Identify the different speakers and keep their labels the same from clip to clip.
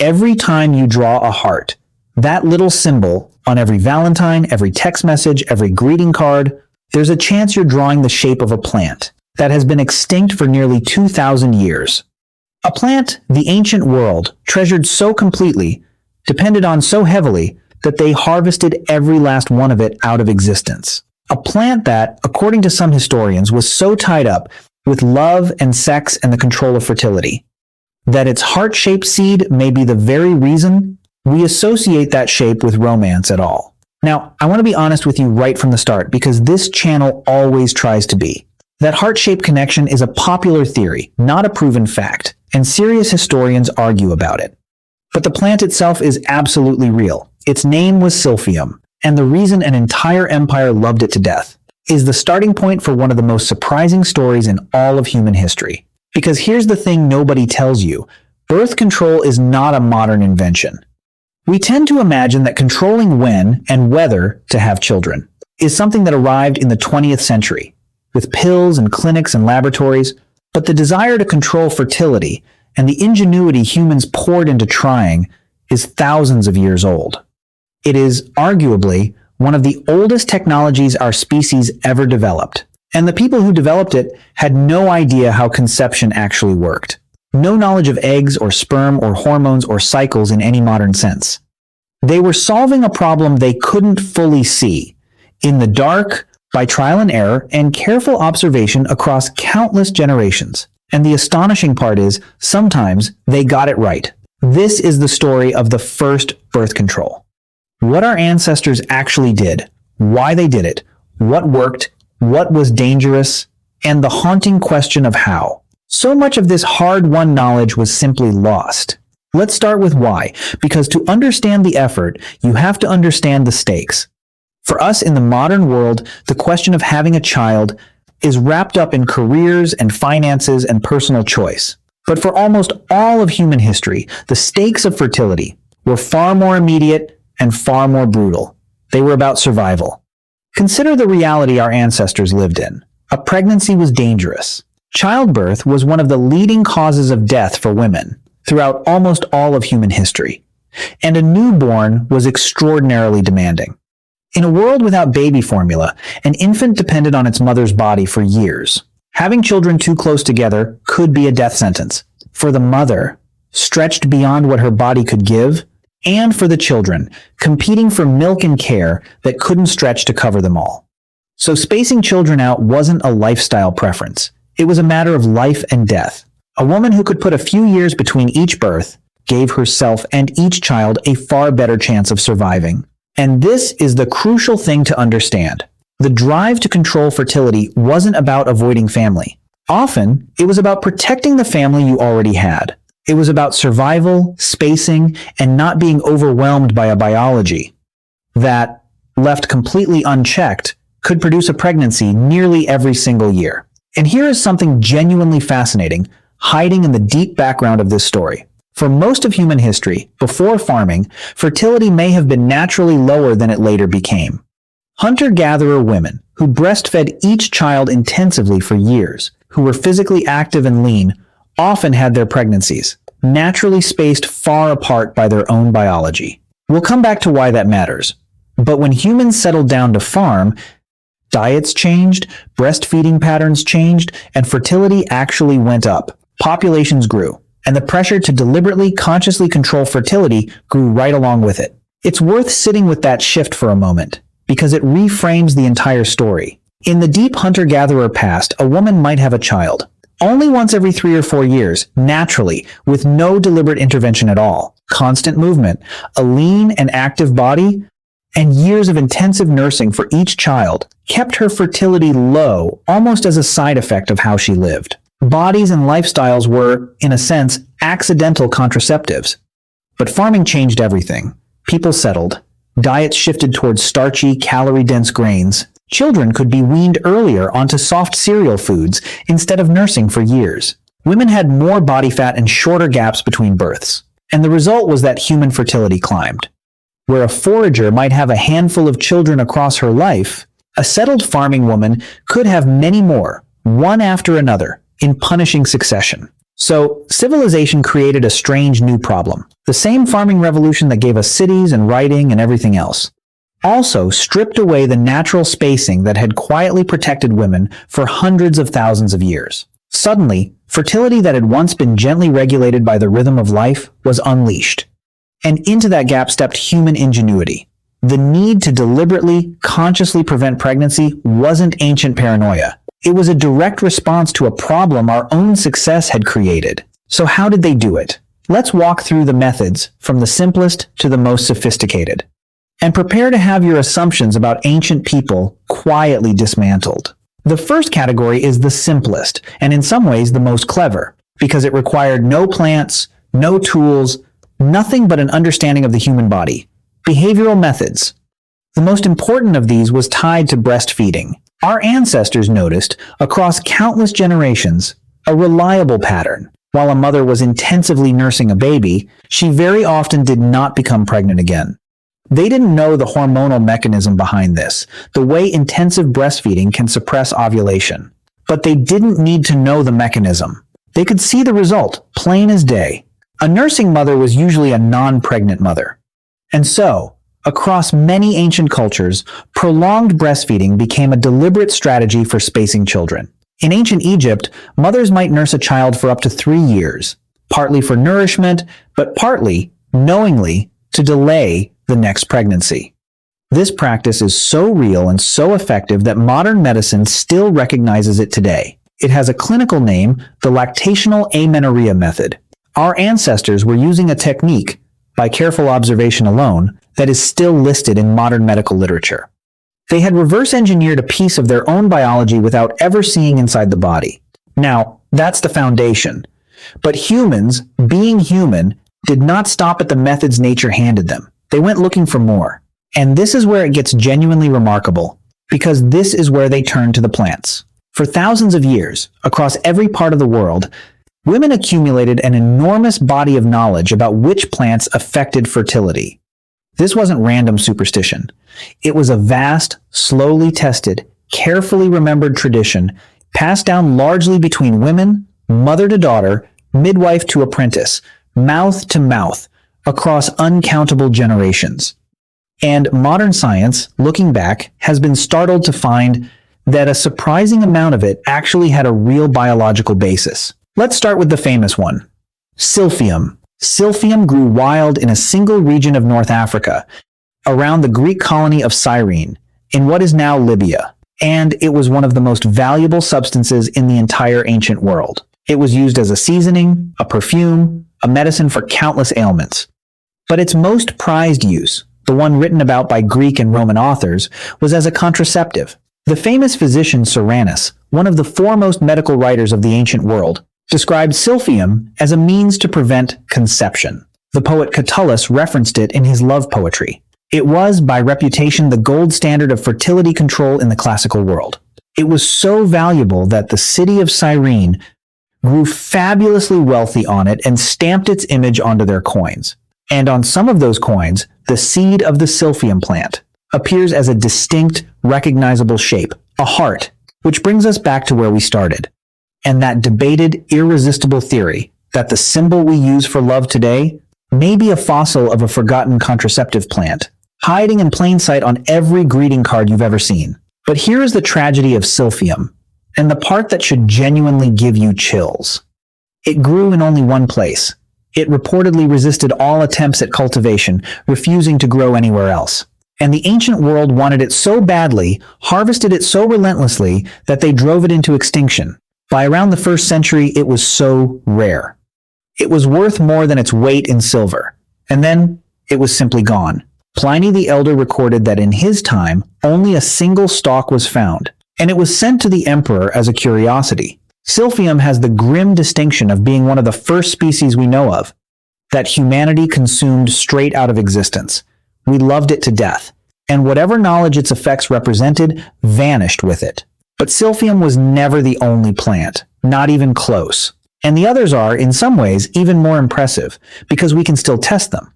Speaker 1: Every time you draw a heart, that little symbol on every Valentine, every text message, every greeting card, there's a chance you're drawing the shape of a plant that has been extinct for nearly 2,000 years. A plant the ancient world treasured so completely, depended on so heavily, that they harvested every last one of it out of existence. A plant that, according to some historians, was so tied up with love and sex and the control of fertility, that its heart-shaped seed may be the very reason we associate that shape with romance at all. Now, I want to be honest with you right from the start, because this channel always tries to be. That heart-shaped connection is a popular theory, not a proven fact, and serious historians argue about it. But the plant itself is absolutely real. Its name was silphium, and the reason an entire empire loved it to death is the starting point for one of the most surprising stories in all of human history. Because here's the thing nobody tells you: birth control is not a modern invention. We tend to imagine that controlling when and whether to have children is something that arrived in the 20th century, with pills and clinics and laboratories, but the desire to control fertility and the ingenuity humans poured into trying is thousands of years old. It is arguably one of the oldest technologies our species ever developed, and the people who developed it had no idea how conception actually worked. No knowledge of eggs or sperm or hormones or cycles in any modern sense. They were solving a problem they couldn't fully see, in the dark, by trial and error and careful observation across countless generations. And the astonishing part is, sometimes they got it right. This is the story of the first birth control. What our ancestors actually did, why they did it, what worked, what was dangerous, and the haunting question of how. So much of this hard-won knowledge was simply lost. Let's start with why, because to understand the effort, you have to understand the stakes. For us in the modern world, the question of having a child is wrapped up in careers and finances and personal choice. But for almost all of human history, the stakes of fertility were far more immediate and far more brutal. They were about survival. Consider the reality our ancestors lived in. A pregnancy was dangerous. Childbirth was one of the leading causes of death for women throughout almost all of human history. And a newborn was extraordinarily demanding. In a world without baby formula, an infant depended on its mother's body for years. Having children too close together could be a death sentence. For the mother, stretched beyond what her body could give, and for the children, competing for milk and care that couldn't stretch to cover them all. So spacing children out wasn't a lifestyle preference. It was a matter of life and death. A woman who could put a few years between each birth gave herself and each child a far better chance of surviving. And this is the crucial thing to understand. The drive to control fertility wasn't about avoiding family. Often, it was about protecting the family you already had. It was about survival, spacing, and not being overwhelmed by a biology that, left completely unchecked, could produce a pregnancy nearly every single year. And here is something genuinely fascinating, hiding in the deep background of this story. For most of human history, before farming, fertility may have been naturally lower than it later became. Hunter-gatherer women, who breastfed each child intensively for years, who were physically active and lean, often had their pregnancies naturally spaced far apart by their own biology. We'll come back to why that matters. But when humans settled down to farm, diets changed, breastfeeding patterns changed, and fertility actually went up. Populations grew, and the pressure to deliberately, consciously control fertility grew right along with it. It's worth sitting with that shift for a moment, because it reframes the entire story. In the deep hunter-gatherer past, a woman might have a child, only once every 3 or 4 years, naturally, with no deliberate intervention at all. Constant movement, a lean and active body, and years of intensive nursing for each child kept her fertility low, almost as a side effect of how she lived. Bodies and lifestyles were, in a sense, accidental contraceptives. But farming changed everything. People settled. Diets shifted towards starchy, calorie-dense grains. Children could be weaned earlier onto soft cereal foods instead of nursing for years. Women had more body fat and shorter gaps between births. And the result was that human fertility climbed. Where a forager might have a handful of children across her life, a settled farming woman could have many more, one after another, in punishing succession. So, civilization created a strange new problem. The same farming revolution that gave us cities and writing and everything else. Also stripped away the natural spacing that had quietly protected women for hundreds of thousands of years. Suddenly, fertility that had once been gently regulated by the rhythm of life was unleashed. And into that gap stepped human ingenuity. The need to deliberately, consciously prevent pregnancy wasn't ancient paranoia. It was a direct response to a problem our own success had created. So how did they do it? Let's walk through the methods from the simplest to the most sophisticated. And prepare to have your assumptions about ancient people quietly dismantled. The first category is the simplest, and in some ways the most clever, because it required no plants, no tools, nothing but an understanding of the human body. Behavioral methods. The most important of these was tied to breastfeeding. Our ancestors noticed, across countless generations, a reliable pattern. While a mother was intensively nursing a baby, she very often did not become pregnant again. They didn't know the hormonal mechanism behind this, the way intensive breastfeeding can suppress ovulation. But they didn't need to know the mechanism. They could see the result, plain as day. A nursing mother was usually a non-pregnant mother. And so, across many ancient cultures, prolonged breastfeeding became a deliberate strategy for spacing children. In ancient Egypt, mothers might nurse a child for up to 3 years, partly for nourishment, but partly, knowingly, to delay the next pregnancy. This practice is so real and so effective that modern medicine still recognizes it today. It has a clinical name, the lactational amenorrhea method. Our ancestors were using a technique, by careful observation alone, that is still listed in modern medical literature. They had reverse engineered a piece of their own biology without ever seeing inside the body. Now, that's the foundation. But humans, being human, did not stop at the methods nature handed them. They went looking for more. And this is where it gets genuinely remarkable, because this is where they turned to the plants. For thousands of years, across every part of the world, women accumulated an enormous body of knowledge about which plants affected fertility. This wasn't random superstition. It was a vast, slowly tested, carefully remembered tradition passed down largely between women, mother to daughter, midwife to apprentice, mouth to mouth, across uncountable generations. And modern science, looking back, has been startled to find that a surprising amount of it actually had a real biological basis. Let's start with the famous one, silphium. Silphium grew wild in a single region of North Africa, around the Greek colony of Cyrene, in what is now Libya, and it was one of the most valuable substances in the entire ancient world. It was used as a seasoning, a perfume, a medicine for countless ailments. But its most prized use, the one written about by Greek and Roman authors, was as a contraceptive. The famous physician Cyrannus, one of the foremost medical writers of the ancient world, described silphium as a means to prevent conception. The poet Catullus referenced it in his love poetry. It was, by reputation, the gold standard of fertility control in the classical world. It was so valuable that the city of Cyrene grew fabulously wealthy on it and stamped its image onto their coins. And on some of those coins, the seed of the silphium plant appears as a distinct, recognizable shape, a heart, which brings us back to where we started. And that debated, irresistible theory that the symbol we use for love today may be a fossil of a forgotten contraceptive plant, hiding in plain sight on every greeting card you've ever seen. But here is the tragedy of silphium, and the part that should genuinely give you chills. It grew in only one place. It reportedly resisted all attempts at cultivation, refusing to grow anywhere else. And the ancient world wanted it so badly, harvested it so relentlessly, that they drove it into extinction. By around the 1st century, it was so rare. It was worth more than its weight in silver. And then, it was simply gone. Pliny the Elder recorded that in his time, only a single stalk was found, and it was sent to the emperor as a curiosity. Silphium has the grim distinction of being one of the first species we know of that humanity consumed straight out of existence. We loved it to death, and whatever knowledge its effects represented vanished with it. But silphium was never the only plant, not even close. And the others are, in some ways, even more impressive, because we can still test them.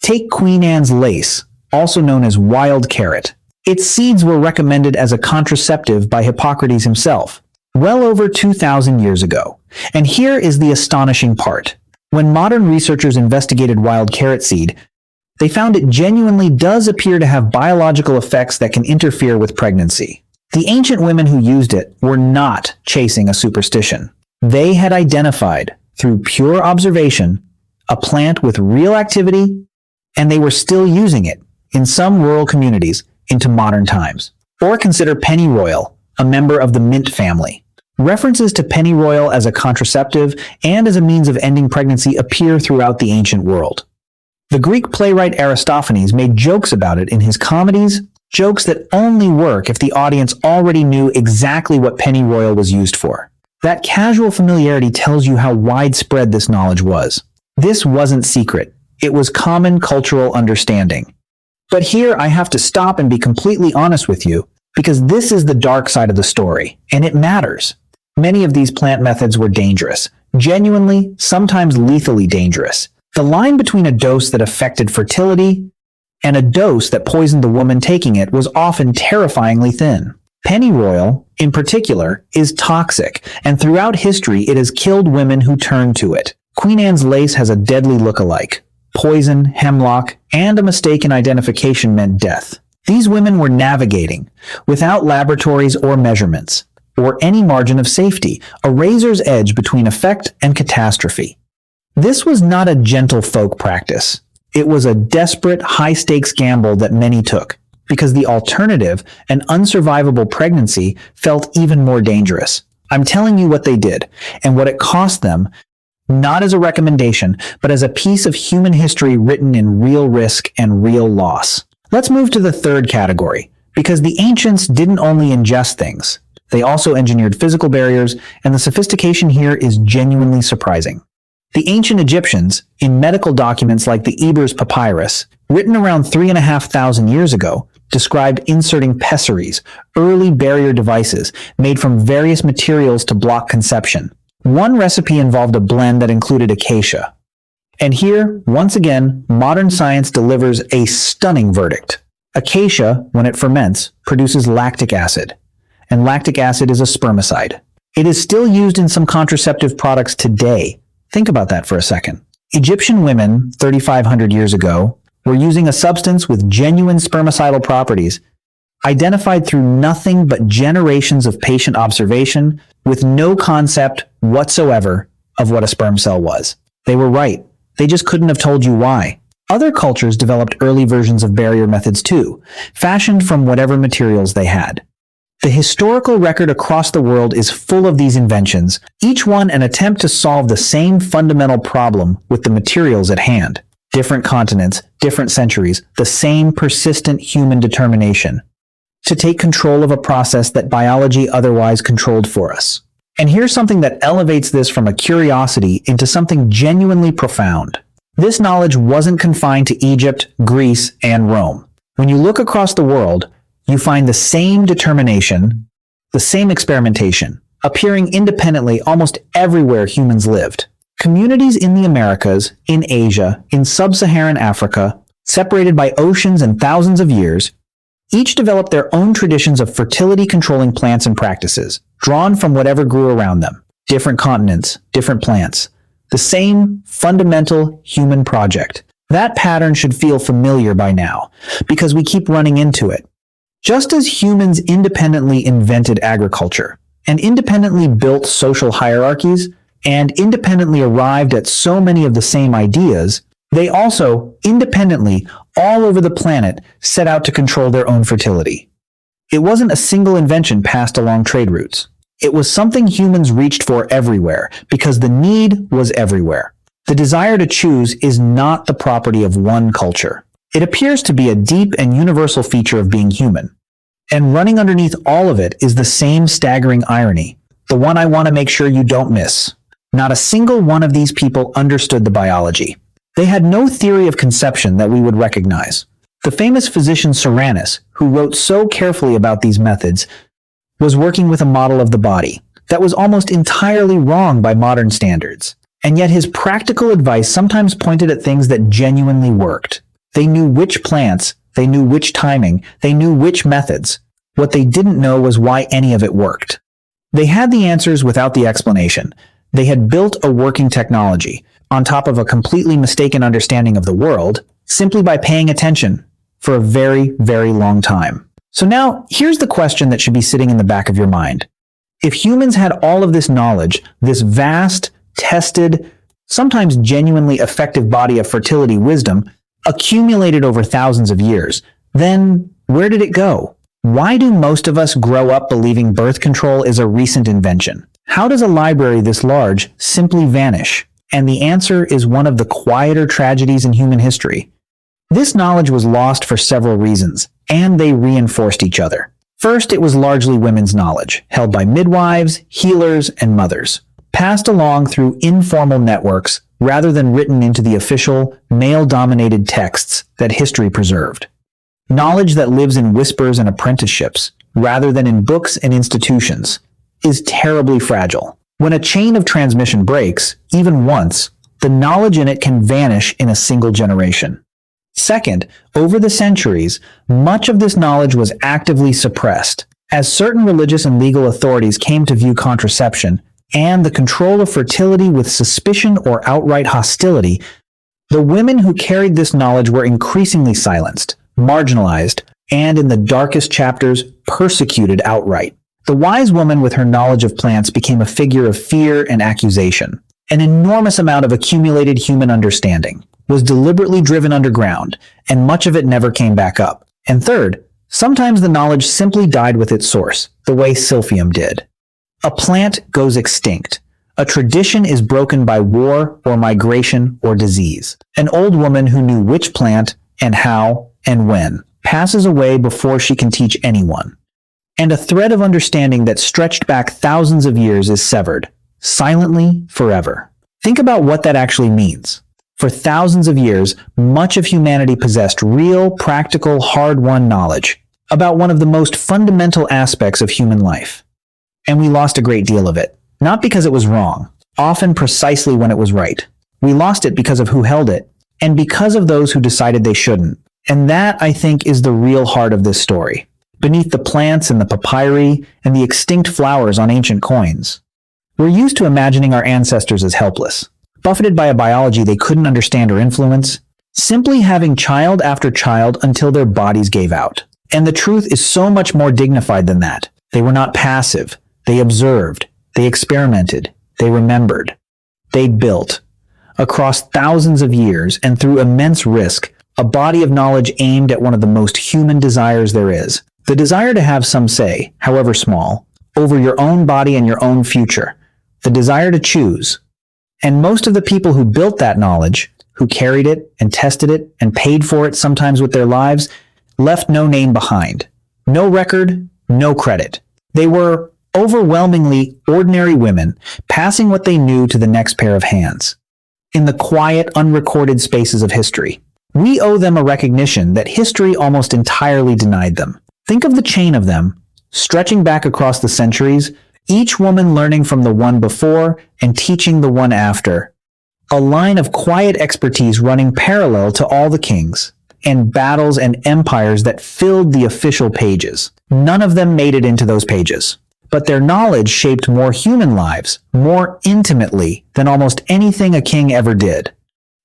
Speaker 1: Take Queen Anne's lace, also known as wild carrot. Its seeds were recommended as a contraceptive by Hippocrates himself, well over 2,000 years ago. And here is the astonishing part. When modern researchers investigated wild carrot seed, they found it genuinely does appear to have biological effects that can interfere with pregnancy. The ancient women who used it were not chasing a superstition. They had identified, through pure observation, a plant with real activity, and they were still using it in some rural communities into modern times. Or consider pennyroyal, a member of the mint family. References to pennyroyal as a contraceptive and as a means of ending pregnancy appear throughout the ancient world. The Greek playwright Aristophanes made jokes about it in his comedies, jokes that only work if the audience already knew exactly what pennyroyal was used for. That casual familiarity tells you how widespread this knowledge was. This wasn't secret. It was common cultural understanding. But here I have to stop and be completely honest with you, because this is the dark side of the story, and it matters. Many of these plant methods were dangerous, genuinely, sometimes lethally dangerous. The line between a dose that affected fertility and a dose that poisoned the woman taking it was often terrifyingly thin. Pennyroyal, in particular, is toxic, and throughout history it has killed women who turned to it. Queen Anne's lace has a deadly look-alike. Poison, hemlock, and a mistaken identification meant death. These women were navigating, without laboratories or measurements, or any margin of safety, a razor's edge between effect and catastrophe. This was not a gentle folk practice. It was a desperate, high-stakes gamble that many took, because the alternative, an unsurvivable pregnancy, felt even more dangerous. I'm telling you what they did, and what it cost them, not as a recommendation, but as a piece of human history written in real risk and real loss. Let's move to the third category, because the ancients didn't only ingest things. They also engineered physical barriers, and the sophistication here is genuinely surprising. The ancient Egyptians, in medical documents like the Ebers Papyrus, written around 3,500 years ago, described inserting pessaries, early barrier devices made from various materials to block conception. One recipe involved a blend that included acacia. And here, once again, modern science delivers a stunning verdict. Acacia, when it ferments, produces lactic acid, and lactic acid is a spermicide. It is still used in some contraceptive products today. Think about that for a second. Egyptian women, 3,500 years ago, were using a substance with genuine spermicidal properties, identified through nothing but generations of patient observation, with no concept whatsoever of what a sperm cell was. They were right. They just couldn't have told you why. Other cultures developed early versions of barrier methods too, fashioned from whatever materials they had. The historical record across the world is full of these inventions, each one an attempt to solve the same fundamental problem with the materials at hand. Different continents, different centuries, the same persistent human determination to take control of a process that biology otherwise controlled for us. And here's something that elevates this from a curiosity into something genuinely profound. This knowledge wasn't confined to Egypt, Greece, and Rome. When you look across the world, you find the same determination, the same experimentation, appearing independently almost everywhere humans lived. Communities in the Americas, in Asia, in sub-Saharan Africa, separated by oceans and thousands of years, each developed their own traditions of fertility-controlling plants and practices, drawn from whatever grew around them. Different continents, different plants. The same fundamental human project. That pattern should feel familiar by now, because we keep running into it. Just as humans independently invented agriculture, and independently built social hierarchies, and independently arrived at so many of the same ideas, they also, independently, all over the planet, set out to control their own fertility. It wasn't a single invention passed along trade routes. It was something humans reached for everywhere, because the need was everywhere. The desire to choose is not the property of one culture. It appears to be a deep and universal feature of being human. And running underneath all of it is the same staggering irony, the one I want to make sure you don't miss. Not a single one of these people understood the biology. They had no theory of conception that we would recognize. The famous physician Cyrannus, who wrote so carefully about these methods, was working with a model of the body that was almost entirely wrong by modern standards. And yet his practical advice sometimes pointed at things that genuinely worked. They knew which plants, they knew which timing, they knew which methods. What they didn't know was why any of it worked. They had the answers without the explanation. They had built a working technology on top of a completely mistaken understanding of the world simply by paying attention for a very, very long time. So now, here's the question that should be sitting in the back of your mind. If humans had all of this knowledge, this vast, tested, sometimes genuinely effective body of fertility wisdom accumulated over thousands of years, then where did it go? Why do most of us grow up believing birth control is a recent invention? How does a library this large simply vanish? And the answer is one of the quieter tragedies in human history. This knowledge was lost for several reasons, and they reinforced each other. First, it was largely women's knowledge, held by midwives, healers, and mothers, passed along through informal networks rather than written into the official, male-dominated texts that history preserved. Knowledge that lives in whispers and apprenticeships, rather than in books and institutions, is terribly fragile. When a chain of transmission breaks, even once, the knowledge in it can vanish in a single generation. Second, over the centuries, much of this knowledge was actively suppressed. As certain religious and legal authorities came to view contraception and the control of fertility with suspicion or outright hostility, the women who carried this knowledge were increasingly silenced, marginalized, and in the darkest chapters, persecuted outright. The wise woman with her knowledge of plants became a figure of fear and accusation. An enormous amount of accumulated human understanding was deliberately driven underground, and much of it never came back up. And third, sometimes the knowledge simply died with its source, the way silphium did. A plant goes extinct. A tradition is broken by war or migration or disease. An old woman who knew which plant and how and when passes away before she can teach anyone. And a thread of understanding that stretched back thousands of years is severed, silently, forever. Think about what that actually means. For thousands of years, much of humanity possessed real, practical, hard-won knowledge about one of the most fundamental aspects of human life. And we lost a great deal of it. Not because it was wrong, often precisely when it was right. We lost it because of who held it, and because of those who decided they shouldn't. And that, I think, is the real heart of this story. Beneath the plants and the papyri and the extinct flowers on ancient coins. We're used to imagining our ancestors as helpless, buffeted by a biology they couldn't understand or influence, simply having child after child until their bodies gave out. And the truth is so much more dignified than that. They were not passive. They observed. They experimented. They remembered. They built. Across thousands of years and through immense risk, a body of knowledge aimed at one of the most human desires there is. The desire to have some say, however small, over your own body and your own future. The desire to choose. And most of the people who built that knowledge, who carried it and tested it and paid for it sometimes with their lives, left no name behind. No record, no credit. They were overwhelmingly ordinary women passing what they knew to the next pair of hands. In the quiet, unrecorded spaces of history, we owe them a recognition that history almost entirely denied them. Think of the chain of them, stretching back across the centuries, each woman learning from the one before and teaching the one after. A line of quiet expertise running parallel to all the kings and battles and empires that filled the official pages. None of them made it into those pages, but their knowledge shaped more human lives, more intimately than almost anything a king ever did.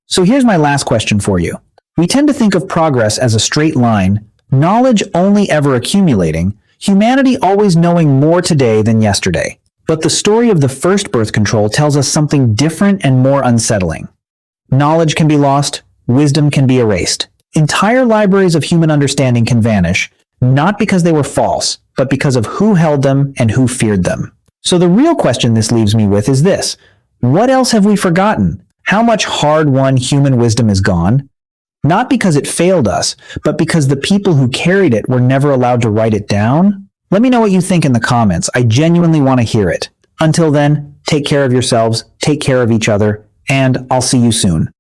Speaker 1: So here's my last question for you. We tend to think of progress as a straight line, knowledge only ever accumulating, humanity always knowing more today than yesterday. But the story of the first birth control tells us something different and more unsettling. Knowledge can be lost, wisdom can be erased. Entire libraries of human understanding can vanish, not because they were false, but because of who held them and who feared them. So the real question this leaves me with is this: what else have we forgotten? How much hard-won human wisdom is gone? Not because it failed us, but because the people who carried it were never allowed to write it down? Let me know what you think in the comments. I genuinely want to hear it. Until then, take care of yourselves, take care of each other, and I'll see you soon.